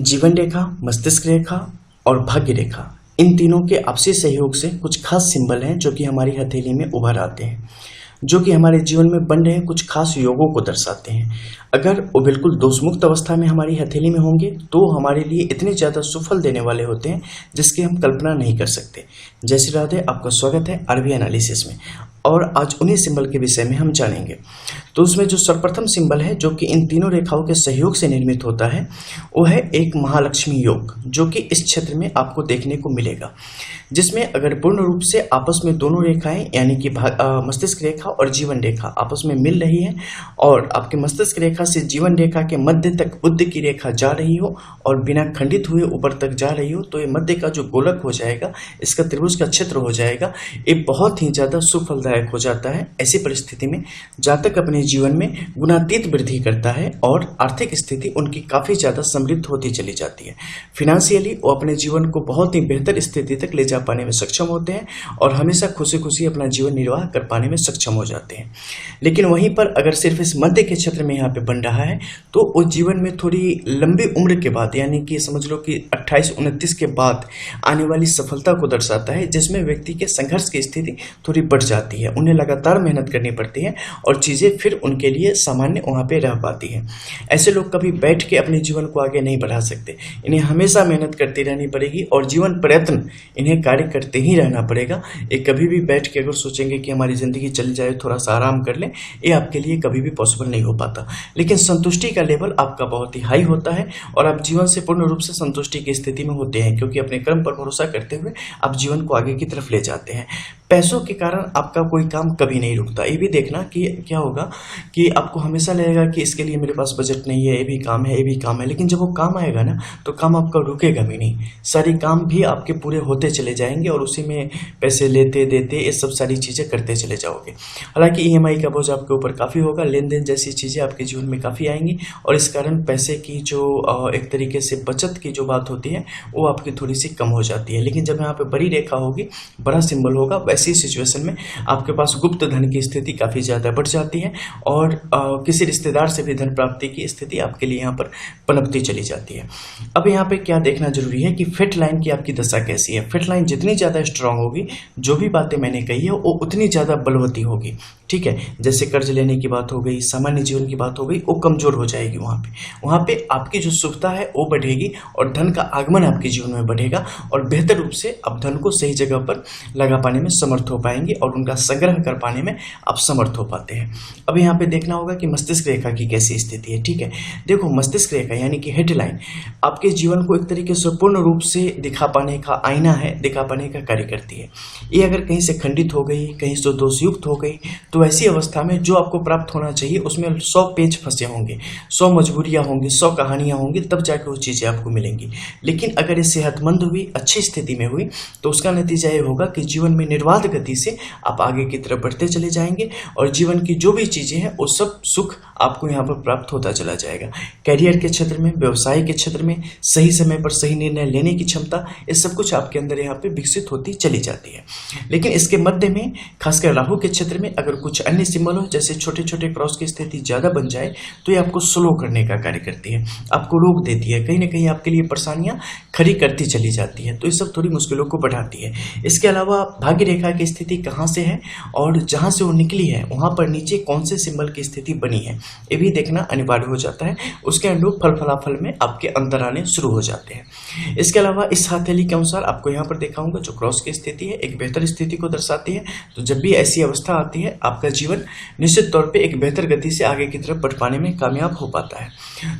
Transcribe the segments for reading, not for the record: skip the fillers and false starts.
जीवन रेखा, मस्तिष्क रेखा और भाग्य रेखा, इन तीनों के आपसी सहयोग से कुछ खास सिंबल हैं जो कि हमारी हथेली में उभर आते हैं, जो कि हमारे जीवन में बन रहे कुछ खास योगों को दर्शाते हैं। अगर वो बिल्कुल दोषमुक्त अवस्था में हमारी हथेली में होंगे तो हमारे लिए इतने ज़्यादा सुफल देने वाले होते हैं जिसकी हम कल्पना नहीं कर सकते। जय श्री राधे, आपका स्वागत है आरबी एनालिसिस में। और आज उन्हीं सिंबल के विषय में हम जानेंगे। तो उसमें जो सर्वप्रथम सिंबल है जो कि इन तीनों रेखाओं के सहयोग से निर्मित होता है वो है एक महालक्ष्मी योग, जो कि इस क्षेत्र में आपको देखने को मिलेगा, जिसमें अगर पूर्ण रूप से आपस में दोनों रेखाएं यानी कि मस्तिष्क रेखा और जीवन रेखा आपस में मिल रही है और आपके मस्तिष्क रेखा से जीवन रेखा के मध्य तक बुध की रेखा जा रही हो और बिना खंडित हुए ऊपर तक जा रही हो, तो ये मध्य का जो गोलक हो जाएगा, इसका त्रिभुज का क्षेत्र हो जाएगा, ये बहुत ही ज़्यादा सुफलदायक हो जाता है। ऐसी परिस्थिति में जातक अपने जीवन में गुणातीत वृद्धि करता है और आर्थिक स्थिति उनकी काफ़ी ज़्यादा समृद्ध होती चली जाती है। फिनेंशियली वो अपने जीवन को बहुत ही बेहतर स्थिति तक ले जा पाने में सक्षम होते हैं और हमेशा खुशी खुशी अपना जीवन निर्वाह कर पाने में सक्षम हो जाते हैं। लेकिन वहीं पर अगर सिर्फ इस मध्य के क्षेत्र में यहाँ पे बन रहा है तो वो जीवन में थोड़ी लंबी उम्र के बाद, यानी कि समझ लो कि 28-29 के बाद आने वाली सफलता को दर्शाता है, जिसमें व्यक्ति के संघर्ष की स्थिति थोड़ी बढ़ जाती है। उन्हें लगातार मेहनत करनी पड़ती है और चीज़ें फिर उनके लिए सामान्य वहाँ पे रह पाती है। ऐसे लोग कभी बैठ के अपने जीवन को आगे नहीं बढ़ा सकते, इन्हें हमेशा मेहनत करती रहनी पड़ेगी और जीवन प्रयत्न इन्हें कार्य करते ही रहना पड़ेगा। ये कभी भी बैठ के अगर सोचेंगे कि हमारी ज़िंदगी चल जाए, थोड़ा सा आराम कर लें, ये आपके लिए कभी भी पॉसिबल नहीं हो पाता। लेकिन संतुष्टि का लेवल आपका बहुत ही हाई होता है और आप जीवन से पूर्ण रूप से संतुष्टि की स्थिति में होते हैं, क्योंकि अपने कर्म पर भरोसा करते हुए आप जीवन को आगे की तरफ ले जाते हैं। पैसों के कारण आपका कोई काम कभी नहीं रुकता। ये भी देखना कि क्या होगा कि आपको हमेशा लगेगा कि इसके लिए मेरे पास बजट नहीं है, ये भी काम है, ये भी काम है, लेकिन जब वो काम आएगा ना तो काम आपका रुकेगा भी नहीं। सारे काम भी आपके पूरे होते चले जाएंगे और उसी में पैसे लेते देते ये सब सारी चीज़ें करते चले जाओगे। हालांकि EMI का बोझ आपके ऊपर काफ़ी होगा, लेन देन जैसी चीज़ें आपके जीवन में काफ़ी आएंगी और इस कारण पैसे की जो एक तरीके से बचत की जो बात होती है वो आपकी थोड़ी सी कम हो जाती है। लेकिन जब यहाँ पे बड़ी रेखा होगी, बड़ा सिंबल होगा, ऐसी सिचुएशन में आपके पास गुप्त धन की स्थिति काफ़ी ज़्यादा बढ़ जाती है और किसी रिश्तेदार से भी धन प्राप्ति की स्थिति आपके लिए यहाँ पर पनपती चली जाती है। अब यहाँ पे क्या देखना जरूरी है कि फिट लाइन की आपकी दशा कैसी है। फिट लाइन जितनी ज़्यादा स्ट्रांग होगी, जो भी बातें मैंने कही है वो उतनी ज़्यादा बलवती होगी। ठीक है, जैसे कर्ज लेने की बात हो गई, सामान्य जीवन की बात हो गई, वो कमजोर हो जाएगी। वहाँ पे आपकी जो शुभता है वो बढ़ेगी और धन का आगमन आपके जीवन में बढ़ेगा और बेहतर रूप से आप धन को सही जगह पर लगा पाने में समर्थ हो पाएंगे और उनका संग्रह कर पाने में आप समर्थ हो पाते हैं। अब यहाँ पे देखना होगा कि मस्तिष्क रेखा की कैसी स्थिति है। ठीक है, देखो मस्तिष्क रेखा यानी कि हेडलाइन आपके जीवन को एक तरीके से पूर्ण रूप से दिखा पाने का आईना है, दिखा पाने का कार्य करती है। ये अगर कहीं से खंडित हो गई, कहीं से दोषयुक्त हो गई, तो ऐसी अवस्था में जो आपको प्राप्त होना चाहिए उसमें 100 पेज फंसे होंगे, 100 मजबूरियां होंगी, 100 कहानियां होंगी, तब जाकर वो चीज़ें आपको मिलेंगी। लेकिन अगर ये सेहतमंद हुई, अच्छी स्थिति में हुई, तो उसका नतीजा ये होगा कि जीवन में निर्बाध गति से आप आगे की तरफ बढ़ते चले जाएंगे और जीवन की जो भी चीज़ें हैं वो सब सुख आपको यहाँ पर प्राप्त होता चला जाएगा। कैरियर के क्षेत्र में, व्यवसाय के क्षेत्र में सही समय पर सही निर्णय लेने की क्षमता, ये सब कुछ आपके अंदर यहाँ पे विकसित होती चली जाती है। लेकिन इसके मध्य में खासकर राहु के क्षेत्र में अगर कुछ अन्य सिंबल हो, जैसे छोटे छोटे क्रॉस की स्थिति ज़्यादा बन जाए, तो ये आपको स्लो करने का कार्य करती है, आपको रोक देती है, कहीं ना कहीं आपके लिए परेशानियाँ खड़ी करती चली जाती है। तो ये सब थोड़ी मुश्किलों को बढ़ाती है। इसके अलावा भाग्य रेखा की स्थिति कहाँ से है और जहाँ से वो निकली है वहाँ पर नीचे कौन से सिंबल की स्थिति बनी है, ये भी देखना अनिवार्य हो जाता है। उसके अनुरूप फल फलाफल में आपके अंतर आने शुरू हो जाते हैं। इसके अलावा इस हथेली के अनुसार आपको यहाँ पर देखा होगा जो क्रॉस की स्थिति है एक बेहतर स्थिति को दर्शाती है। तो जब भी ऐसी अवस्था आती है आपका जीवन निश्चित तौर पे एक बेहतर गति से आगे की तरफ बढ़ पाने में कामयाब हो पाता है।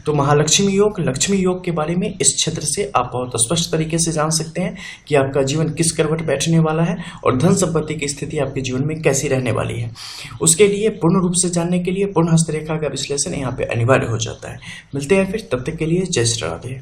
तो महालक्ष्मी योग, लक्ष्मी योग के बारे में इस क्षेत्र से आप बहुत स्पष्ट तरीके से जान सकते हैं कि आपका जीवन किस करवट बैठने वाला है और धन संपत्ति की स्थिति आपके जीवन में कैसी रहने वाली है। उसके लिए पूर्ण रूप से जानने के लिए पूर्ण हस्तरेखा का विश्लेषण यहाँ पे अनिवार्य हो जाता है। मिलते हैं फिर, तब तक के लिए जय श्री राधे।